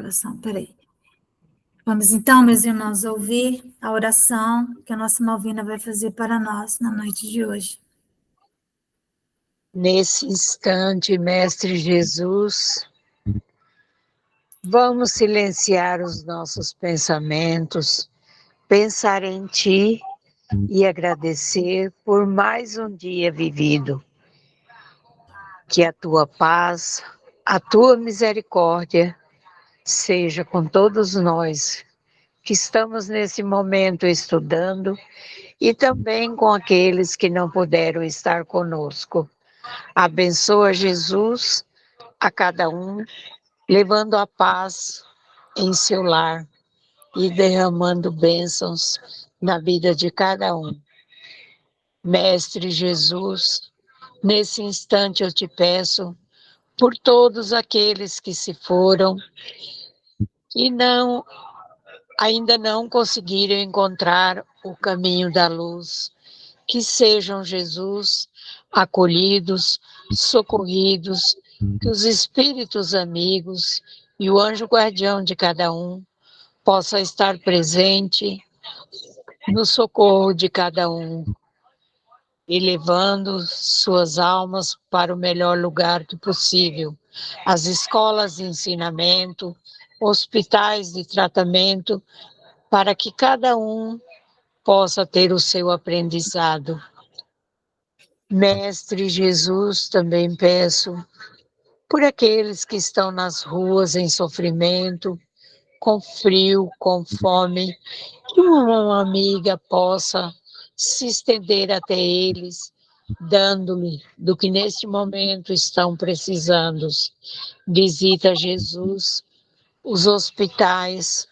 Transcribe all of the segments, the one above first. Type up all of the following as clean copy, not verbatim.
gravação, peraí. Vamos então, meus irmãos, ouvir a oração que a nossa Malvina vai fazer para nós na noite de hoje. Nesse instante, Mestre Jesus, vamos silenciar os nossos pensamentos, pensar em Ti e agradecer por mais um dia vivido. Que a Tua paz, a Tua misericórdia seja com todos nós que estamos nesse momento estudando e também com aqueles que não puderam estar conosco. Abençoa, Jesus, a cada um, levando a paz em seu lar e derramando bênçãos na vida de cada um. Mestre Jesus, nesse instante eu te peço por todos aqueles que se foram e ainda não conseguiram encontrar o caminho da luz, que sejam, Jesus, acolhidos, socorridos, que os espíritos amigos e o anjo guardião de cada um possa estar presente no socorro de cada um, elevando suas almas para o melhor lugar que possível. As escolas de ensinamento, hospitais de tratamento, para que cada um possa ter o seu aprendizado. Mestre Jesus, também peço por aqueles que estão nas ruas em sofrimento, com frio, com fome, que uma amiga possa se estender até eles, dando-lhe do que neste momento estão precisando. Visita, Jesus, os hospitais,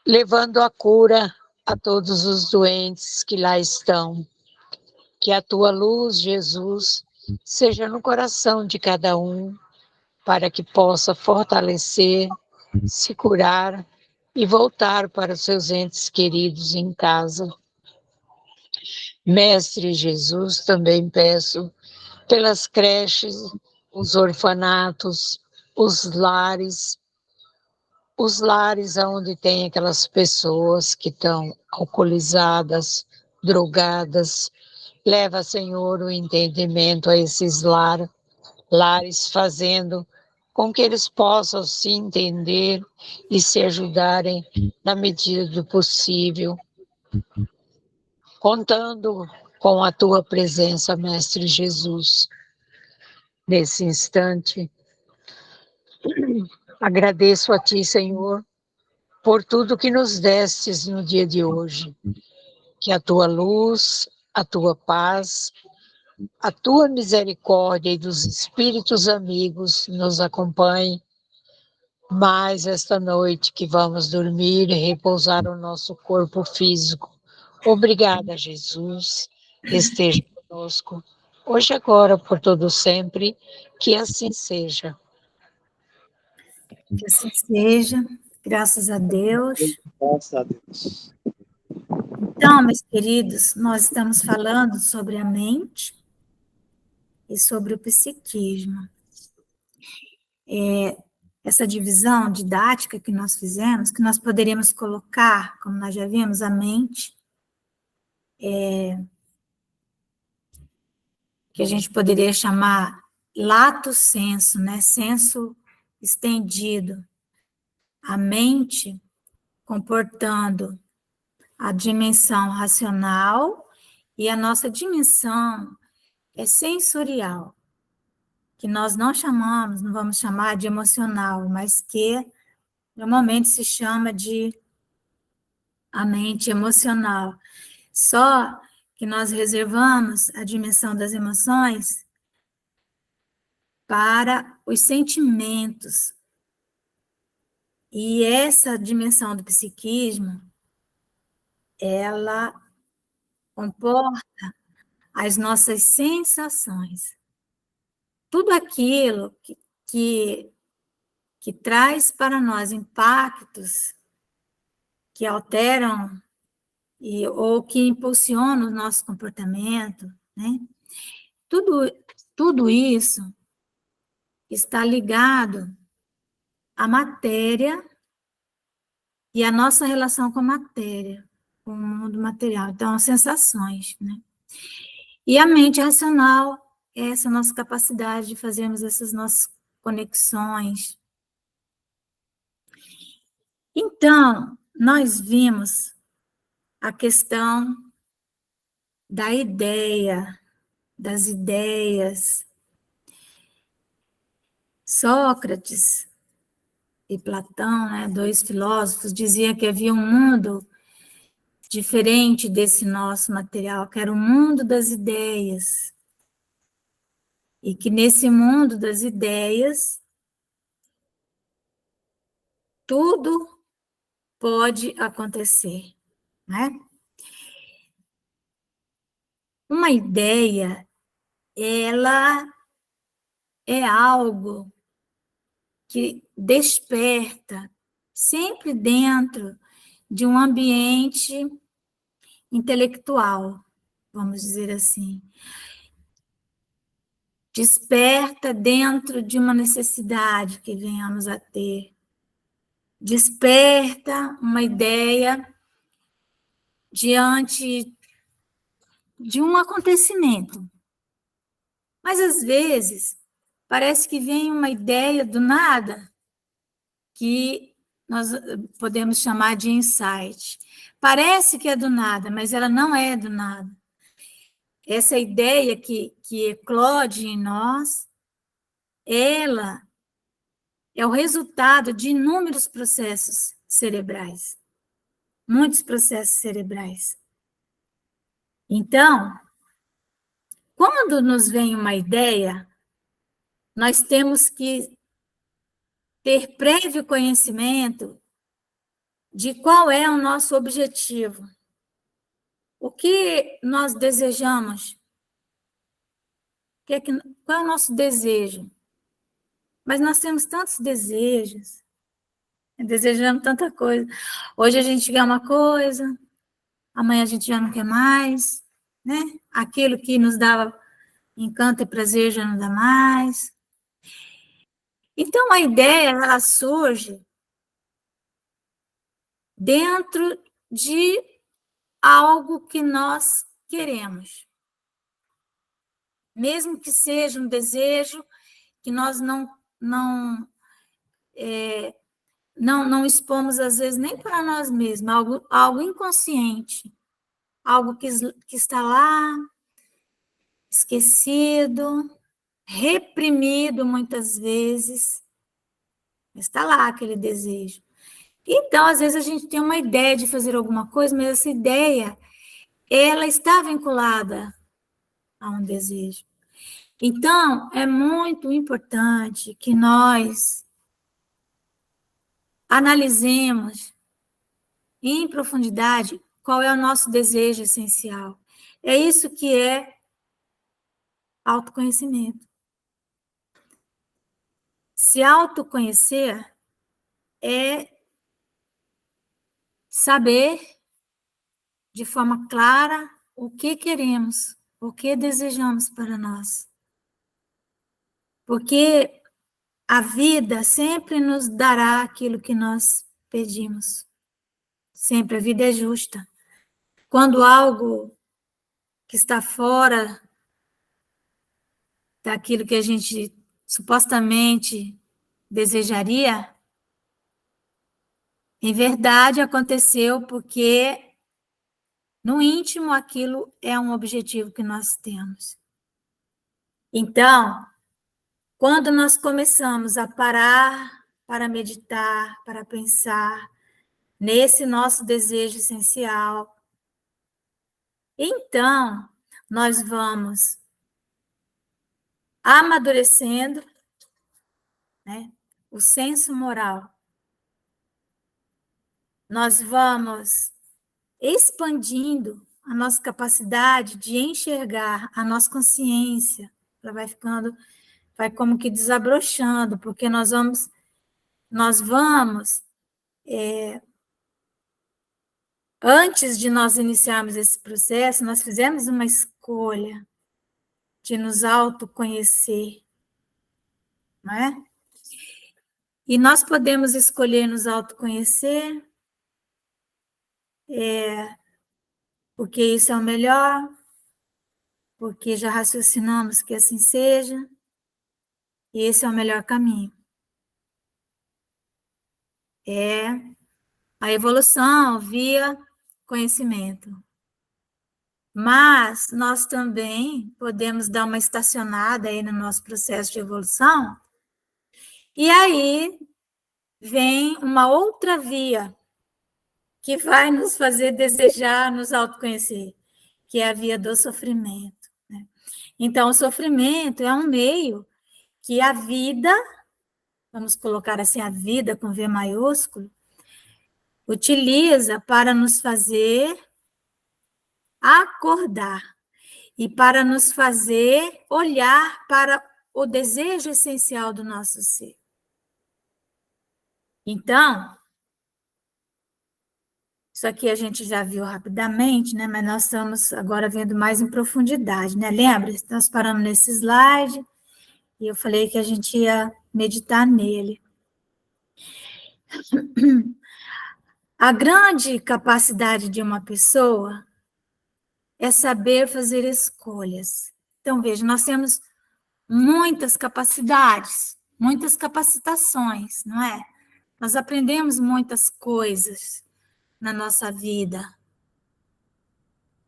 levando a cura a todos os doentes que lá estão. Que a tua luz, Jesus, seja no coração de cada um, para que possa fortalecer, se curar e voltar para os seus entes queridos em casa. Mestre Jesus, também peço pelas creches, os orfanatos, os lares onde tem aquelas pessoas que estão alcoolizadas, drogadas. Leva, Senhor, o entendimento a esses lares, fazendo com que eles possam se entender e se ajudarem na medida do possível, contando com a tua presença, Mestre Jesus. Nesse instante, agradeço a ti, Senhor, por tudo que nos destes no dia de hoje. Que a tua luz, a tua paz, a tua misericórdia e dos espíritos amigos nos acompanhe mais esta noite que vamos dormir e repousar o nosso corpo físico. Obrigada, Jesus, esteja conosco, hoje, agora, por todo sempre, que assim seja. Que assim seja, graças a Deus. Graças a Deus. Então, meus queridos, nós estamos falando sobre a mente e sobre o psiquismo. Essa divisão didática que nós fizemos, que nós poderíamos colocar, como nós já vimos, a mente, que a gente poderia chamar lato sensu, né? Senso estendido. A mente comportando a dimensão racional e a nossa dimensão sensorial, que nós não vamos chamar de emocional, mas que normalmente se chama de a mente emocional. Só que nós reservamos a dimensão das emoções para os sentimentos. E essa dimensão do psiquismo, ela comporta as nossas sensações. Tudo aquilo que traz para nós impactos que alteram ou que impulsionam o nosso comportamento, né? Tudo isso está ligado a matéria e a nossa relação com a matéria, com o mundo material. Então, sensações, né? E a mente racional é essa nossa capacidade de fazermos essas nossas conexões. Então, nós vimos a questão da ideia, das ideias. Sócrates e Platão, né, dois filósofos, diziam que havia um mundo diferente desse nosso material, que era o mundo das ideias. E que nesse mundo das ideias, tudo pode acontecer, né? Uma ideia, ela é algo que desperta sempre dentro de um ambiente intelectual, vamos dizer assim. Desperta dentro de uma necessidade que venhamos a ter. Desperta uma ideia diante de um acontecimento. Mas, às vezes, parece que vem uma ideia do nada, que nós podemos chamar de insight. Parece que é do nada, mas ela não é do nada. Essa ideia que eclode em nós, ela é o resultado de inúmeros processos cerebrais, muitos processos cerebrais. Então, quando nos vem uma ideia, nós temos que ter prévio conhecimento de qual é o nosso objetivo, o que nós desejamos, qual é o nosso desejo. Mas nós temos tantos desejos, desejamos tanta coisa. Hoje a gente quer uma coisa, amanhã a gente já não quer mais, né? Aquilo que nos dava encanto e prazer já não dá mais. Então, a ideia, ela surge dentro de algo que nós queremos. Mesmo que seja um desejo que nós não expomos, às vezes, nem para nós mesmos, algo inconsciente, algo que está lá, esquecido, reprimido muitas vezes, está lá aquele desejo. Então, às vezes, a gente tem uma ideia de fazer alguma coisa, mas essa ideia, ela está vinculada a um desejo. Então, é muito importante que nós analisemos em profundidade qual é o nosso desejo essencial. É isso que é autoconhecimento. Se autoconhecer é saber de forma clara o que queremos, o que desejamos para nós. Porque a vida sempre nos dará aquilo que nós pedimos. Sempre, a vida é justa. Quando algo que está fora daquilo que a gente supostamente desejaria, em verdade aconteceu porque no íntimo aquilo é um objetivo que nós temos. Então, quando nós começamos a parar para meditar, para pensar nesse nosso desejo essencial, então nós vamos amadurecendo, né, o senso moral. Nós vamos expandindo a nossa capacidade de enxergar, a nossa consciência. Ela vai como que desabrochando, porque nós vamos antes de nós iniciarmos esse processo, nós fizemos uma escolha de nos autoconhecer, não é? E nós podemos escolher nos autoconhecer, porque isso é o melhor, porque já raciocinamos que assim seja, e esse é o melhor caminho. É a evolução via conhecimento. Mas nós também podemos dar uma estacionada aí no nosso processo de evolução, e aí vem uma outra via que vai nos fazer desejar nos autoconhecer, que é a via do sofrimento, né? Então, o sofrimento é um meio que a vida, vamos colocar assim, a vida com V maiúsculo, utiliza para nos fazer acordar e para nos fazer olhar para o desejo essencial do nosso ser. Então, isso aqui a gente já viu rapidamente, né? Mas nós estamos agora vendo mais em profundidade, né? Lembra? Nós paramos nesse slide e eu falei que a gente ia meditar nele. A grande capacidade de uma pessoa é saber fazer escolhas. Então, veja, nós temos muitas capacidades, muitas capacitações, não é? Nós aprendemos muitas coisas na nossa vida.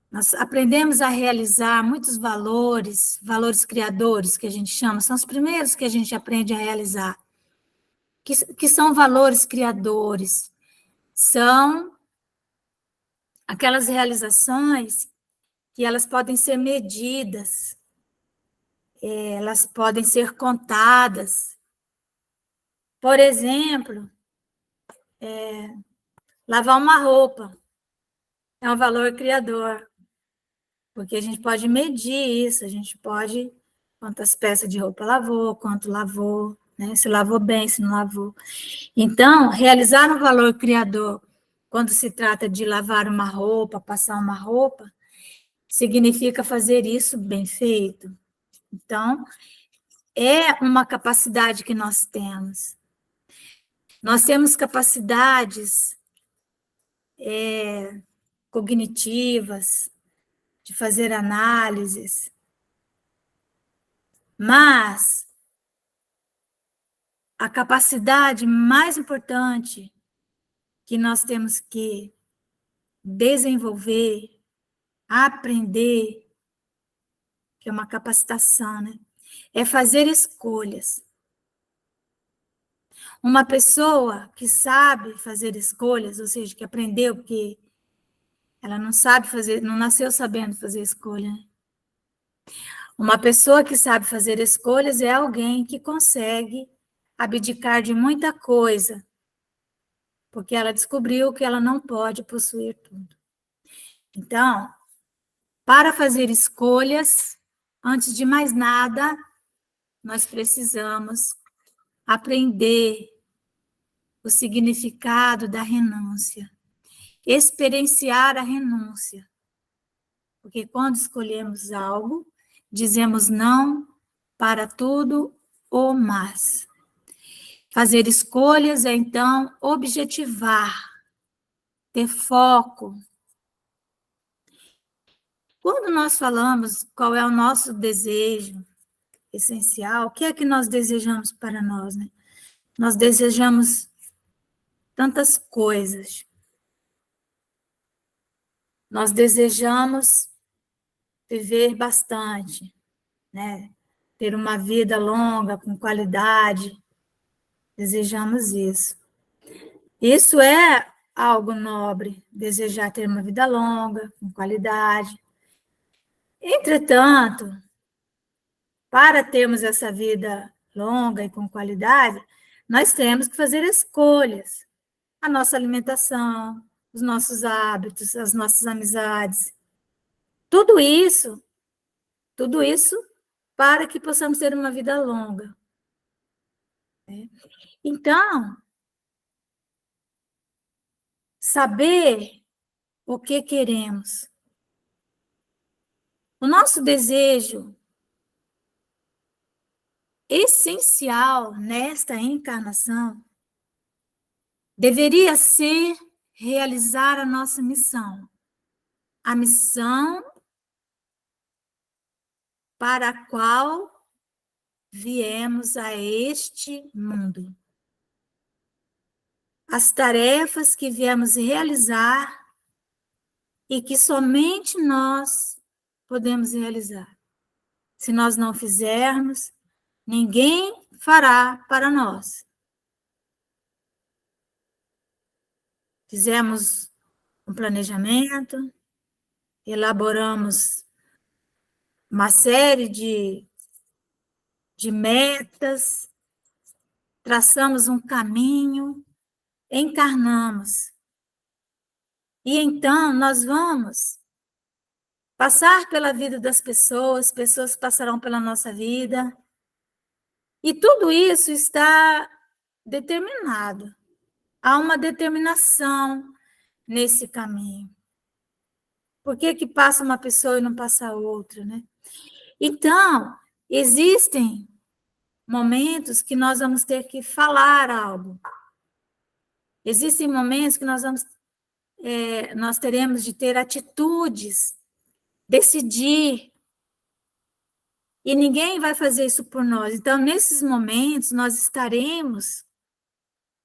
Nós aprendemos a realizar muitos valores, valores criadores, que a gente chama, são os primeiros que a gente aprende a realizar. Que são valores criadores? São aquelas realizações que elas podem ser medidas, elas podem ser contadas. Por exemplo, lavar uma roupa é um valor criador, porque a gente pode medir isso, a gente pode quantas peças de roupa lavou, quanto lavou, né? Se lavou bem, se não lavou. Então, realizar um valor criador quando se trata de lavar uma roupa, passar uma roupa, significa fazer isso bem feito. Então, é uma capacidade que nós temos. Nós temos capacidades cognitivas, de fazer análises, mas a capacidade mais importante que nós temos que desenvolver, aprender, que é uma capacitação, né? É fazer escolhas. Uma pessoa que sabe fazer escolhas, ou seja, que aprendeu, porque ela não sabe fazer, não nasceu sabendo fazer escolha, né? Uma pessoa que sabe fazer escolhas é alguém que consegue abdicar de muita coisa, porque ela descobriu que ela não pode possuir tudo. Então, para fazer escolhas, antes de mais nada, nós precisamos aprender o significado da renúncia, experienciar a renúncia. Porque quando escolhemos algo, dizemos não para tudo ou mais. Fazer escolhas é, então, objetivar, ter foco. Quando nós falamos qual é o nosso desejo essencial, o que é que nós desejamos para nós, né? Nós desejamos tantas coisas. Nós desejamos viver bastante, né? Ter uma vida longa, com qualidade. Desejamos isso. Isso é algo nobre, desejar ter uma vida longa, com qualidade. Entretanto, para termos essa vida longa e com qualidade, nós temos que fazer escolhas. A nossa alimentação, os nossos hábitos, as nossas amizades. Tudo isso para que possamos ter uma vida longa. Então, saber o que queremos. O nosso desejo essencial nesta encarnação deveria ser realizar a nossa missão. A missão para a qual viemos a este mundo. As tarefas que viemos realizar e que somente nós podemos realizar. Se nós não fizermos, ninguém fará para nós. Fizemos um planejamento, elaboramos uma série de metas, traçamos um caminho, encarnamos. E então nós vamos passar pela vida das pessoas, pessoas passarão pela nossa vida. E tudo isso está determinado. Há uma determinação nesse caminho. Por que passa uma pessoa e não passa outra, né? Então, existem momentos que nós vamos ter que falar algo. Existem momentos que nós teremos de ter atitudes, decidir. E ninguém vai fazer isso por nós. Então, nesses momentos, nós estaremos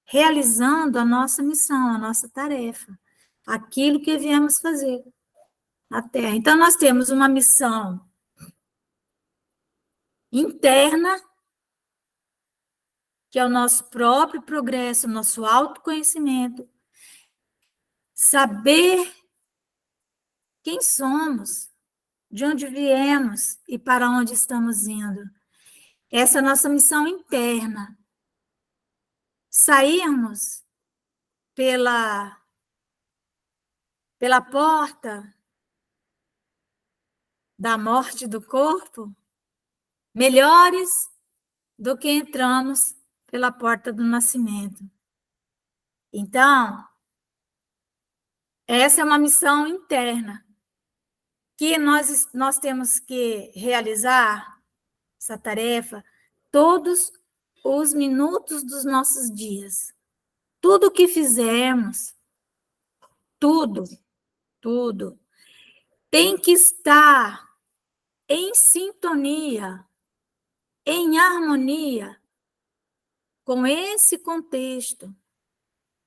realizando a nossa missão, a nossa tarefa, aquilo que viemos fazer na Terra. Então, nós temos uma missão interna, que é o nosso próprio progresso, o nosso autoconhecimento, saber quem somos, de onde viemos e para onde estamos indo. Essa é a nossa missão interna. Sairmos pela porta da morte do corpo, melhores do que entramos pela porta do nascimento. Então, essa é uma missão interna que nós temos que realizar essa tarefa todos os minutos dos nossos dias. Tudo que fizermos, tudo, tem que estar em sintonia, em harmonia com esse contexto,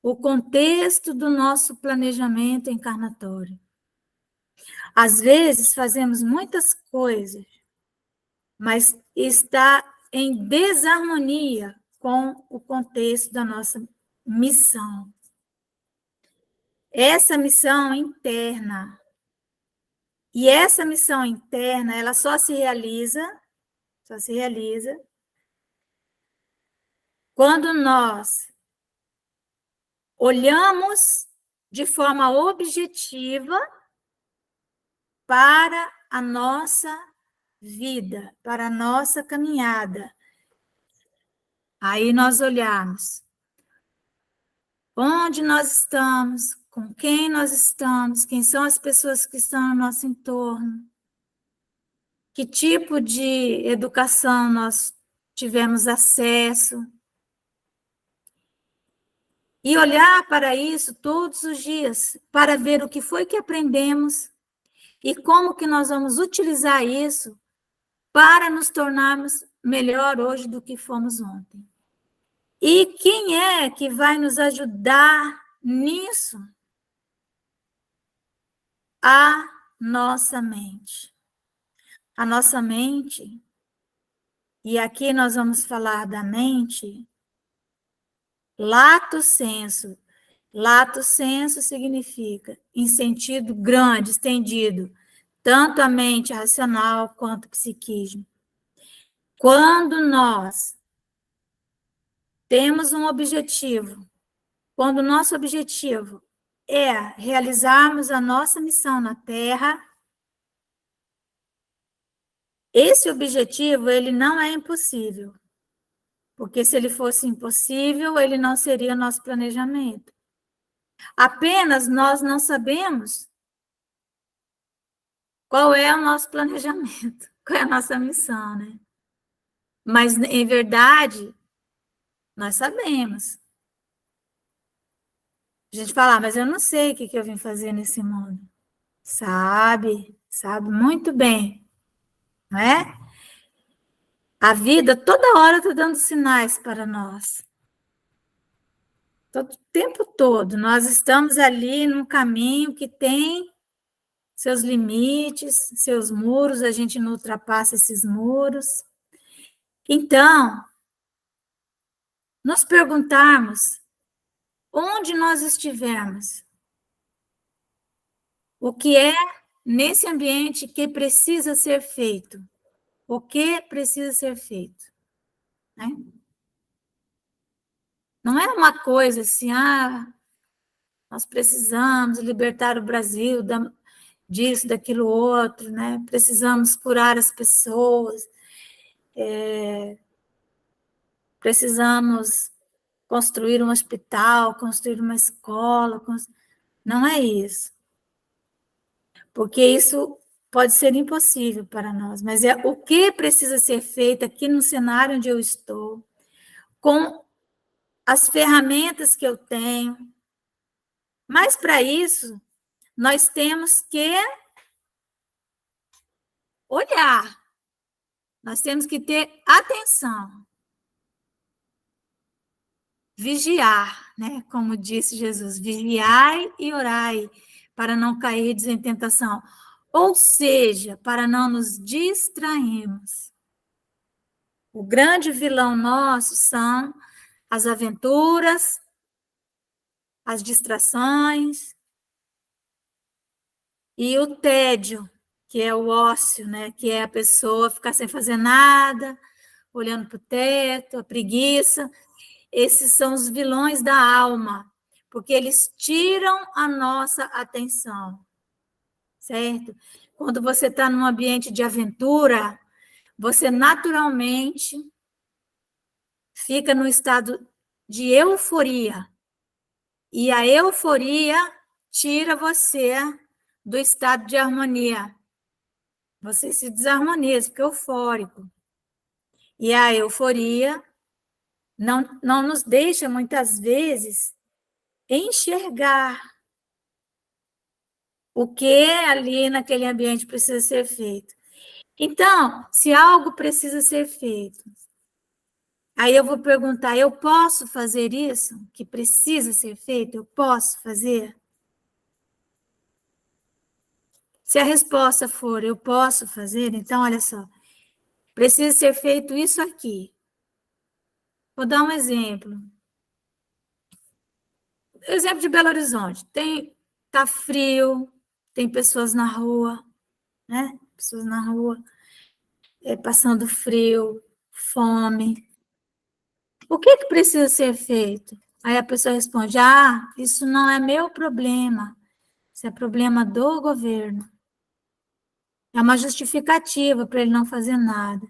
o contexto do nosso planejamento encarnatório. Às vezes fazemos muitas coisas, mas está em desarmonia com o contexto da nossa missão. Essa missão interna. E essa missão interna, ela só se realiza quando nós olhamos de forma objetiva para a nossa vida, para a nossa caminhada. Aí nós olhamos onde nós estamos, com quem nós estamos, quem são as pessoas que estão no nosso entorno, que tipo de educação nós tivemos acesso. E olhar para isso todos os dias, para ver o que foi que aprendemos e como que nós vamos utilizar isso para nos tornarmos melhor hoje do que fomos ontem. E quem é que vai nos ajudar nisso? A nossa mente. A nossa mente, e aqui nós vamos falar da mente, lato sensu. Lato sensu significa em sentido grande, estendido, tanto a mente racional quanto o psiquismo. Quando nós temos um objetivo, quando o nosso objetivo é realizarmos a nossa missão na Terra, esse objetivo, ele não é impossível, porque se ele fosse impossível, ele não seria nosso planejamento. Apenas nós não sabemos qual é o nosso planejamento, qual é a nossa missão, né? Mas, em verdade, nós sabemos. A gente fala, mas eu não sei o que eu vim fazer nesse mundo. Sabe muito bem, não é? A vida toda hora está dando sinais para nós. Todo tempo todo, nós estamos ali num caminho que tem seus limites, seus muros, a gente não ultrapassa esses muros. Então, nos perguntarmos onde nós estivermos, o que é nesse ambiente que precisa ser feito, o que precisa ser feito, né? Não é uma coisa assim, nós precisamos libertar o Brasil disso, daquilo outro, né? Precisamos curar as pessoas, precisamos construir um hospital, construir uma escola. Não é isso. Porque isso pode ser impossível para nós, mas é o que precisa ser feito aqui no cenário onde eu estou, com as ferramentas que eu tenho. Mas para isso, nós temos que olhar, nós temos que ter atenção, vigiar, né? Como disse Jesus, vigiai e orai, para não cairdes em tentação. Ou seja, para não nos distrairmos. O grande vilão nosso são as aventuras, as distrações e o tédio, que é o ócio, né? Que é a pessoa ficar sem fazer nada, olhando para o teto, a preguiça. Esses são os vilões da alma, porque eles tiram a nossa atenção, certo? Quando você está num ambiente de aventura, você naturalmente fica no estado de euforia. E a euforia tira você do estado de harmonia. Você se desarmoniza, fica eufórico. E a euforia não nos deixa, muitas vezes, enxergar o que ali naquele ambiente precisa ser feito. Então, se algo precisa ser feito, aí eu vou perguntar, eu posso fazer isso que precisa ser feito? Eu posso fazer? Se a resposta for eu posso fazer, então, olha só, precisa ser feito isso aqui. Vou dar um exemplo. Exemplo de Belo Horizonte. Tá frio, tem pessoas na rua, né? Pessoas na rua, passando frio, fome. O que precisa ser feito? Aí a pessoa responde: isso não é meu problema, isso é problema do governo. É uma justificativa para ele não fazer nada.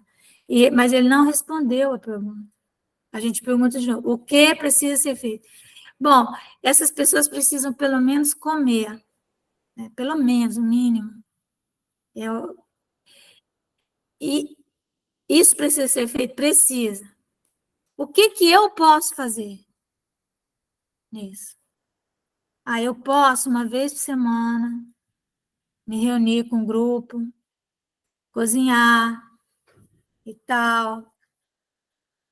Mas ele não respondeu a pergunta. A gente pergunta de novo: o que precisa ser feito? Bom, essas pessoas precisam pelo menos comer, né? Pelo menos, o mínimo. E isso precisa ser feito? Precisa. O que eu posso fazer nisso? Eu posso, uma vez por semana, me reunir com um grupo, cozinhar e tal,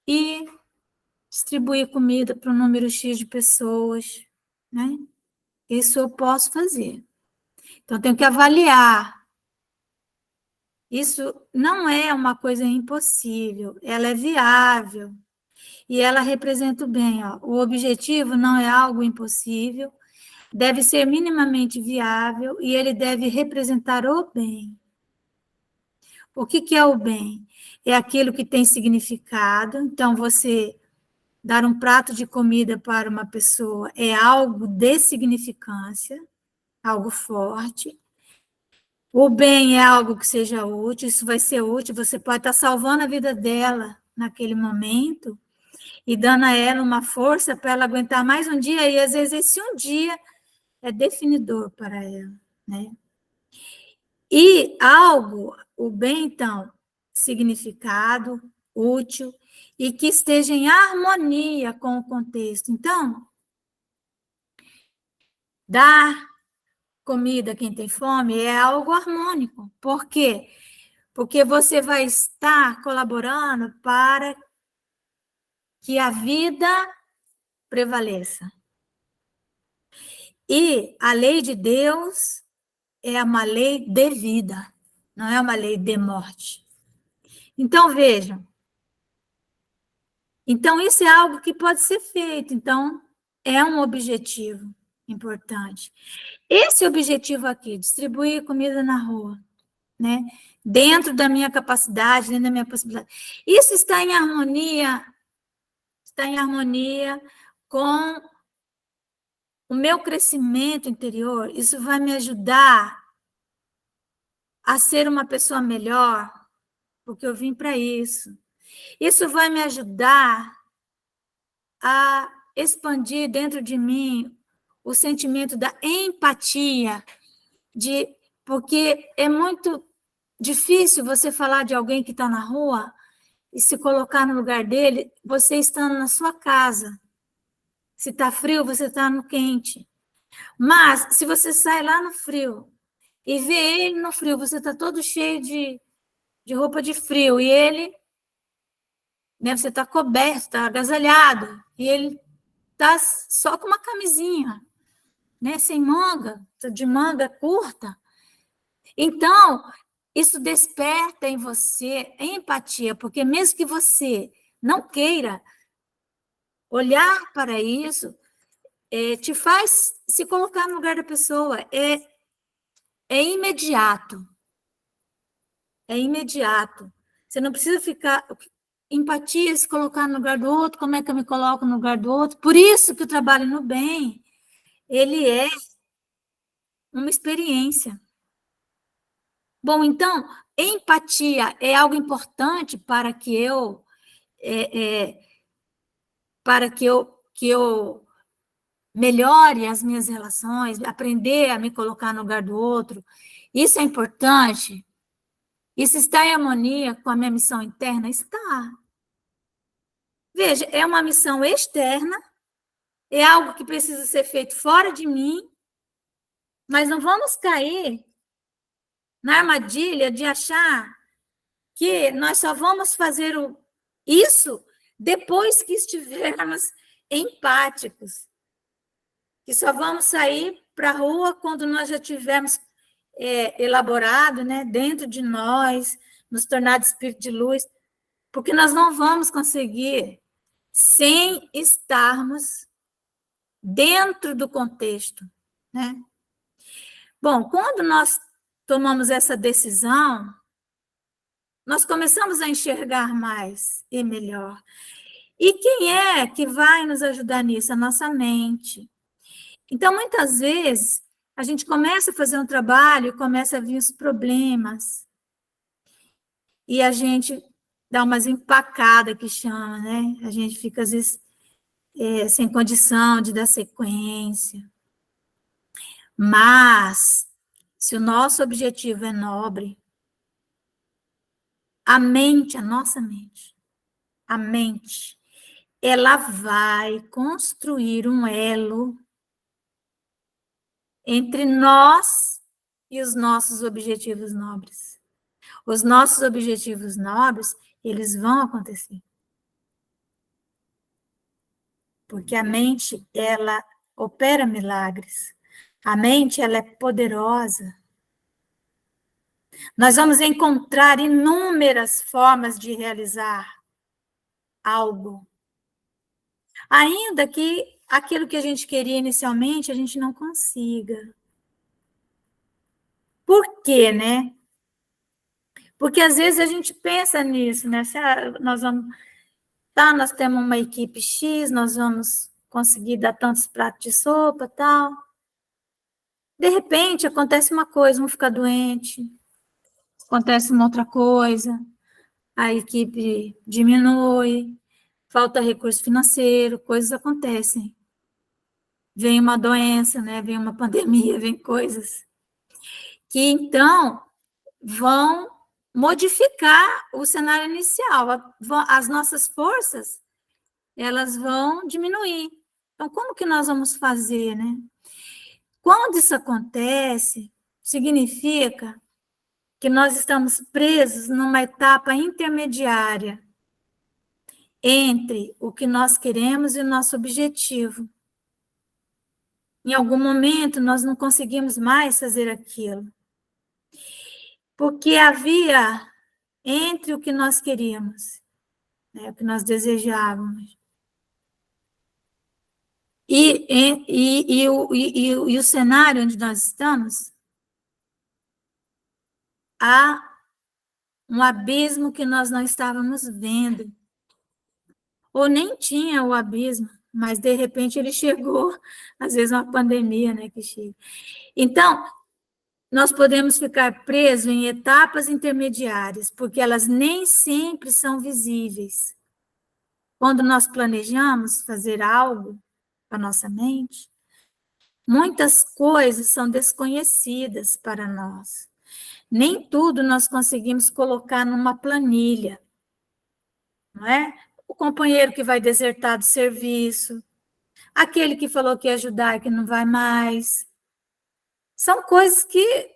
e distribuir comida para um número X de pessoas, né? Isso eu posso fazer. Então, tenho que avaliar. Isso não é uma coisa impossível, ela é viável. E ela representa o bem. O objetivo não é algo impossível, deve ser minimamente viável e ele deve representar o bem. O que é o bem? É aquilo que tem significado. Então, você dar um prato de comida para uma pessoa é algo de significância, algo forte. O bem é algo que seja útil, isso vai ser útil, você pode estar salvando a vida dela naquele momento e dando a ela uma força para ela aguentar mais um dia, e às vezes esse um dia é definidor para ela, né? E algo, o bem, então, significado, útil, e que esteja em harmonia com o contexto. Então, dar comida a quem tem fome é algo harmônico. Por quê? Porque você vai estar colaborando para que a vida prevaleça. E a lei de Deus é uma lei de vida, não é uma lei de morte. Então, vejam. Então, isso é algo que pode ser feito. Então, é um objetivo importante. Esse objetivo aqui, distribuir comida na rua, né? Dentro da minha capacidade, dentro da minha possibilidade. Isso está em harmonia com o meu crescimento interior. Isso vai me ajudar a ser uma pessoa melhor, porque eu vim para isso. Isso vai me ajudar a expandir dentro de mim o sentimento da empatia, porque é muito difícil você falar de alguém que está na rua e se colocar no lugar dele, você estando na sua casa. Se está frio, você está no quente. Mas, se você sai lá no frio e vê ele no frio, você está todo cheio de roupa de frio, e ele, né, você está coberto, está agasalhado, e ele está só com uma camisinha, né, sem manga, de manga curta. Então, isso desperta em você empatia, porque mesmo que você não queira olhar para isso, te faz se colocar no lugar da pessoa. É imediato. É imediato. Você não precisa ficar... Empatia, se colocar no lugar do outro, como é que eu me coloco no lugar do outro? Por isso que o trabalho no bem, ele é uma experiência. Bom, então, empatia é algo importante para que eu melhore as minhas relações, aprender a me colocar no lugar do outro. Isso é importante. Isso está em harmonia com a minha missão interna? Está. Veja, é uma missão externa, é algo que precisa ser feito fora de mim, mas não vamos cair na armadilha de achar que nós só vamos fazer isso depois que estivermos empáticos, que só vamos sair para a rua quando nós já tivermos elaborado, né, dentro de nós, nos tornado espírito de luz, porque nós não vamos conseguir sem estarmos dentro do contexto, né? Bom, quando nós tomamos essa decisão, nós começamos a enxergar mais e melhor. E quem é que vai nos ajudar nisso? A nossa mente. Então, muitas vezes, a gente começa a fazer um trabalho e começa a vir os problemas. E a gente dá umas empacadas, que chama, né? A gente fica, às vezes, sem condição de dar sequência. Mas, se o nosso objetivo é nobre, a nossa mente, a mente, ela vai construir um elo entre nós e os nossos objetivos nobres. Os nossos objetivos nobres, eles vão acontecer. Porque a mente, ela opera milagres. A mente, ela é poderosa. Nós vamos encontrar inúmeras formas de realizar algo. Ainda que aquilo que a gente queria inicialmente, a gente não consiga. Por quê, né? Porque às vezes a gente pensa nisso, né? Se nós vamos... Tá, nós temos uma equipe X, nós vamos conseguir dar tantos pratos de sopa, tal. De repente, acontece uma coisa, um fica doente, acontece uma outra coisa, a equipe diminui, falta recurso financeiro, coisas acontecem. Vem uma doença, né? Vem uma pandemia, vem coisas que, então, vão modificar o cenário inicial. As nossas forças, elas vão diminuir. Então, como que nós vamos fazer, né? quando isso acontece, significa que nós estamos presos numa etapa intermediária entre o que nós queremos e o nosso objetivo. Em algum momento, nós não conseguimos mais fazer aquilo, porque havia entre o que nós queríamos, né, o que nós desejávamos, e o cenário onde nós estamos, há um abismo que nós não estávamos vendo, ou nem tinha o abismo, mas de repente ele chegou, às vezes uma pandemia, né, que chega. Então, nós podemos ficar presos em etapas intermediárias, porque elas nem sempre são visíveis. Quando nós planejamos fazer algo para nossa mente, muitas coisas são desconhecidas para nós. Nem tudo nós conseguimos colocar numa planilha, não é? O companheiro que vai desertar do serviço, aquele que falou que ia ajudar e que não vai mais. São coisas que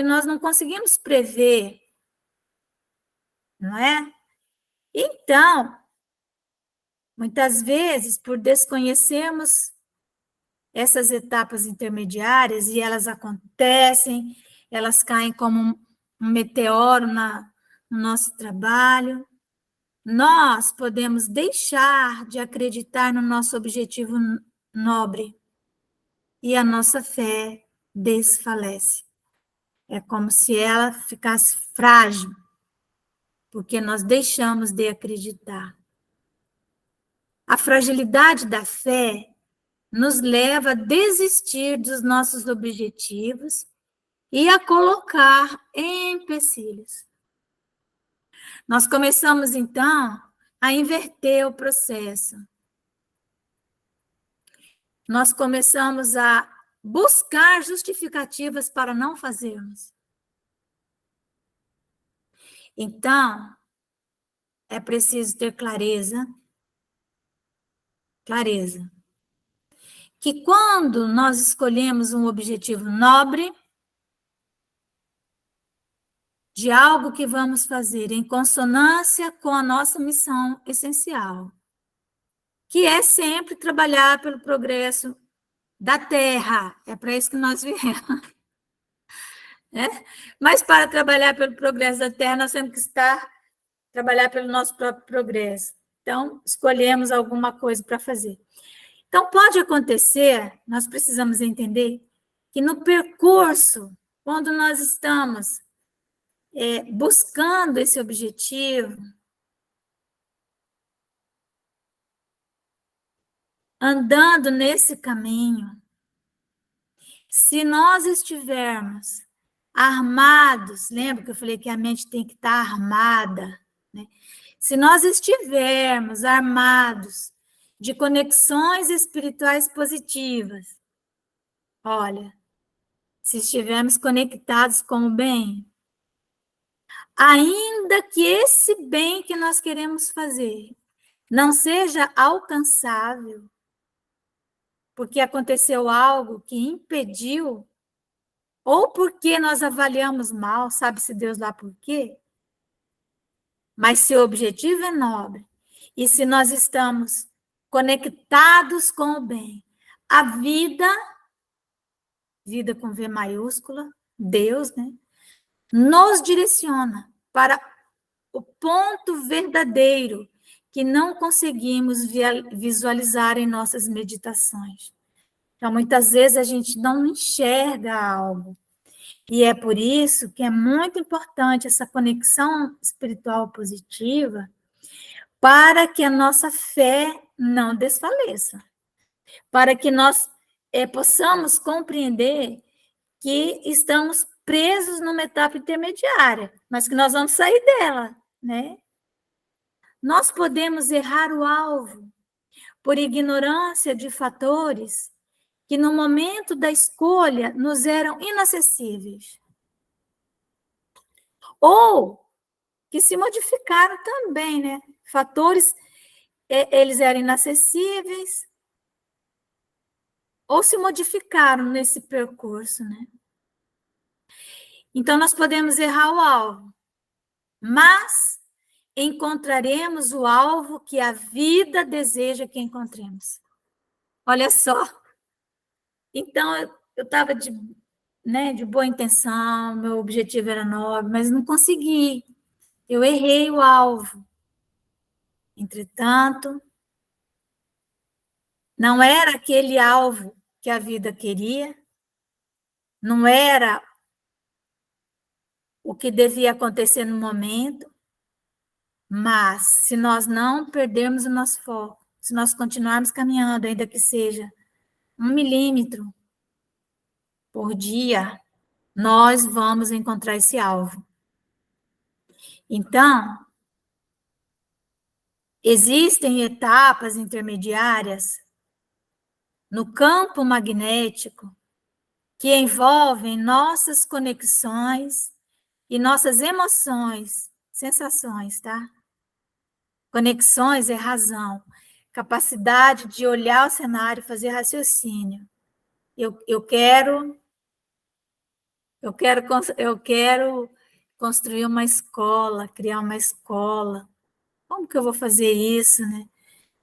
nós não conseguimos prever, não é? Então, muitas vezes, por desconhecermos essas etapas intermediárias, e elas acontecem, elas caem como um meteoro no nosso trabalho, nós podemos deixar de acreditar no nosso objetivo nobre e a nossa fé desfalece. É como se ela ficasse frágil, porque nós deixamos de acreditar. A fragilidade da fé nos leva a desistir dos nossos objetivos e a colocar empecilhos. Nós começamos, então, a inverter o processo. Nós começamos a buscar justificativas para não fazermos. Então, é preciso ter clareza, que quando nós escolhemos um objetivo nobre, de algo que vamos fazer em consonância com a nossa missão essencial, que é sempre trabalhar pelo progresso da Terra. É para isso que nós viemos. Né? Mas para trabalhar pelo progresso da Terra, nós temos que trabalhar pelo nosso próprio progresso. Então, escolhemos alguma coisa para fazer. Então, pode acontecer, nós precisamos entender que no percurso, quando nós estamos buscando esse objetivo, andando nesse caminho, se nós estivermos armados, lembra que eu falei que a mente tem que estar armada, né? Se nós estivermos armados de conexões espirituais positivas, olha, se estivermos conectados com o bem, ainda que esse bem que nós queremos fazer não seja alcançável, porque aconteceu algo que impediu, ou porque nós avaliamos mal, sabe-se Deus lá por quê? Mas se o objetivo é nobre, e se nós estamos conectados com o bem, a vida com V maiúscula, Deus, né, nos direciona para o ponto verdadeiro que não conseguimos visualizar em nossas meditações. Então, muitas vezes a gente não enxerga algo. E é por isso que é muito importante essa conexão espiritual positiva para que a nossa fé não desfaleça. Para que nós possamos compreender que estamos presos numa etapa intermediária, mas que nós vamos sair dela, né? Nós podemos errar o alvo por ignorância de fatores que no momento da escolha nos eram inacessíveis. Ou que se modificaram também, né? Fatores, eles eram inacessíveis, ou se modificaram nesse percurso, né? Então, nós podemos errar o alvo, mas encontraremos o alvo que a vida deseja que encontremos. Olha só. Então, eu estava de boa intenção, meu objetivo era nobre, mas não consegui. Eu errei o alvo. Entretanto, não era aquele alvo que a vida queria, não era o que devia acontecer no momento, mas se nós não perdermos o nosso foco, se nós continuarmos caminhando, ainda que seja 1 milímetro por dia, nós vamos encontrar esse alvo. Então, existem etapas intermediárias no campo magnético que envolvem nossas conexões e nossas emoções, sensações, tá? Conexões é razão, capacidade de olhar o cenário e fazer raciocínio. Eu quero construir uma escola, criar uma escola. Como que eu vou fazer isso, né?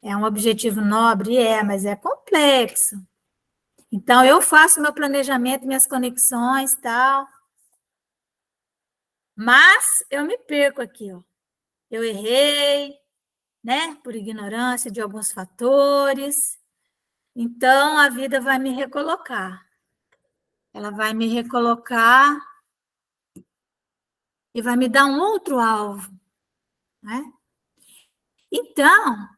É um objetivo nobre? É, mas é complexo. Então, eu faço meu planejamento, minhas conexões, tal. Mas eu me perco aqui, ó. Eu errei, né? Por ignorância de alguns fatores. Então, a vida vai me recolocar. Ela vai me recolocar e vai me dar um outro alvo, né? Então,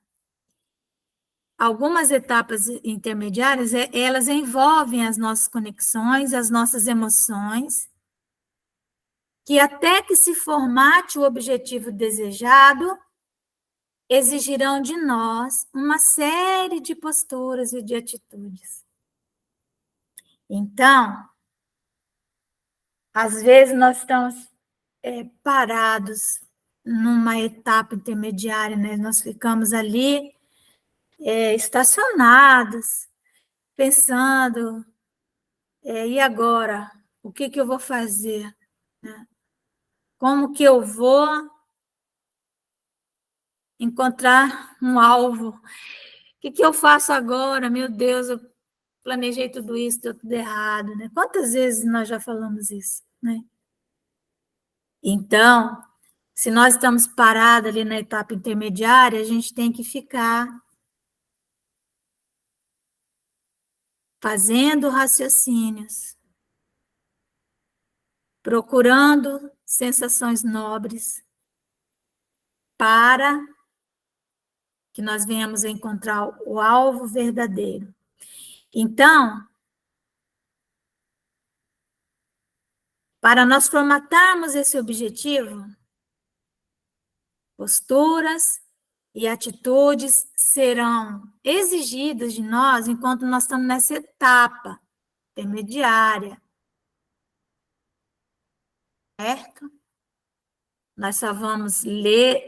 algumas etapas intermediárias, elas envolvem as nossas conexões, as nossas emoções, que até que se formate o objetivo desejado, exigirão de nós uma série de posturas e de atitudes. Então, às vezes nós estamos parados numa etapa intermediária, né? Nós ficamos ali estacionados, pensando, e agora? O que eu vou fazer? Né? Como que eu vou encontrar um alvo? O que eu faço agora? Meu Deus, eu planejei tudo isso, deu tudo errado, né? Quantas vezes nós já falamos isso, né? Então, se nós estamos parados ali na etapa intermediária, a gente tem que ficar fazendo raciocínios, procurando sensações nobres para que nós venhamos a encontrar o alvo verdadeiro. Então, para nós formatarmos esse objetivo, posturas e atitudes serão exigidas de nós enquanto nós estamos nessa etapa intermediária, certo? Nós só vamos ler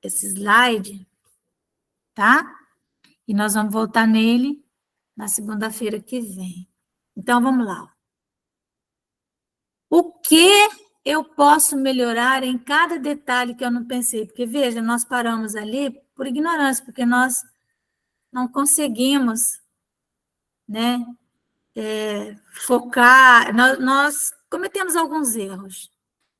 esse slide, tá? E nós vamos voltar nele na segunda-feira que vem. Então, vamos lá. O que eu posso melhorar em cada detalhe que eu não pensei? Porque, veja, nós paramos ali por ignorância, porque nós não conseguimos, né, focar, nós cometemos alguns erros.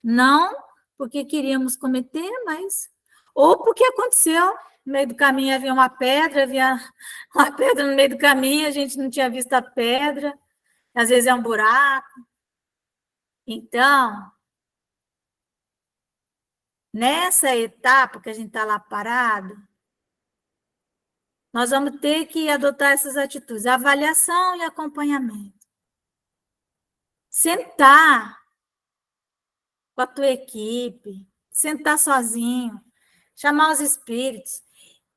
Não porque queríamos cometer, mas... Ou porque aconteceu, no meio do caminho havia uma pedra no meio do caminho, a gente não tinha visto a pedra, às vezes é um buraco. Então, nessa etapa que a gente está lá parado, nós vamos ter que adotar essas atitudes, avaliação e acompanhamento. Sentar com a tua equipe, sentar sozinho, chamar os espíritos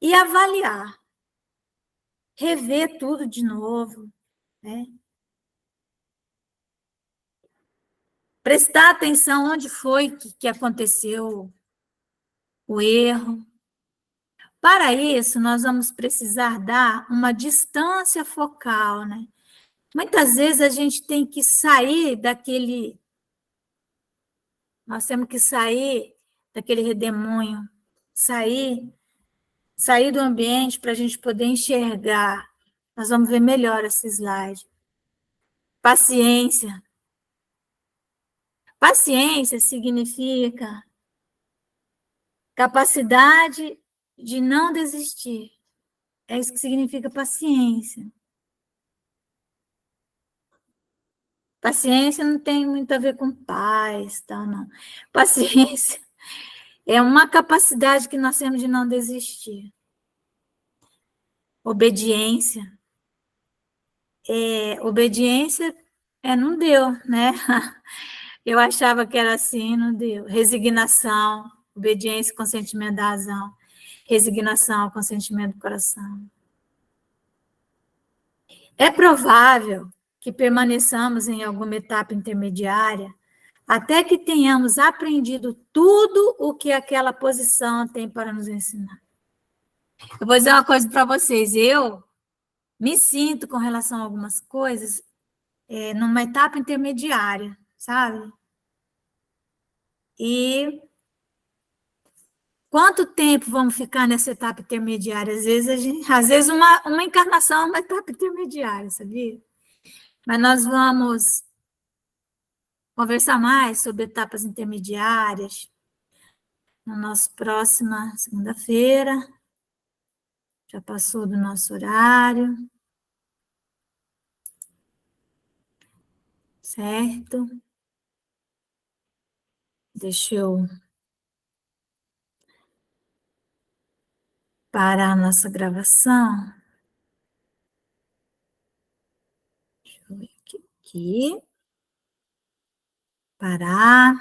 e avaliar, rever tudo de novo, né? Prestar atenção onde foi que aconteceu o erro, Para isso, nós vamos precisar dar uma distância focal, né? Muitas vezes a gente tem que sair daquele... Nós temos que sair daquele redemoinho, sair do ambiente para a gente poder enxergar. Nós vamos ver melhor esse slide. Paciência. Paciência significa capacidade de não desistir. É isso que significa paciência. Paciência não tem muito a ver com paz, tá, não. Paciência é uma capacidade que nós temos de não desistir. Obediência. Obediência não deu, né? Eu achava que era assim, não deu. Resignação, obediência, consentimento da razão. Resignação, consentimento do coração. É provável que permaneçamos em alguma etapa intermediária até que tenhamos aprendido tudo o que aquela posição tem para nos ensinar. Eu vou dizer uma coisa para vocês. Eu me sinto, com relação a algumas coisas, numa etapa intermediária, sabe? E quanto tempo vamos ficar nessa etapa intermediária? Às vezes uma encarnação é uma etapa intermediária, sabia? Mas nós vamos conversar mais sobre etapas intermediárias na nossa próxima segunda-feira. Já passou do nosso horário. Certo? Deixa eu parar a nossa gravação. Deixa eu ver aqui. Parar.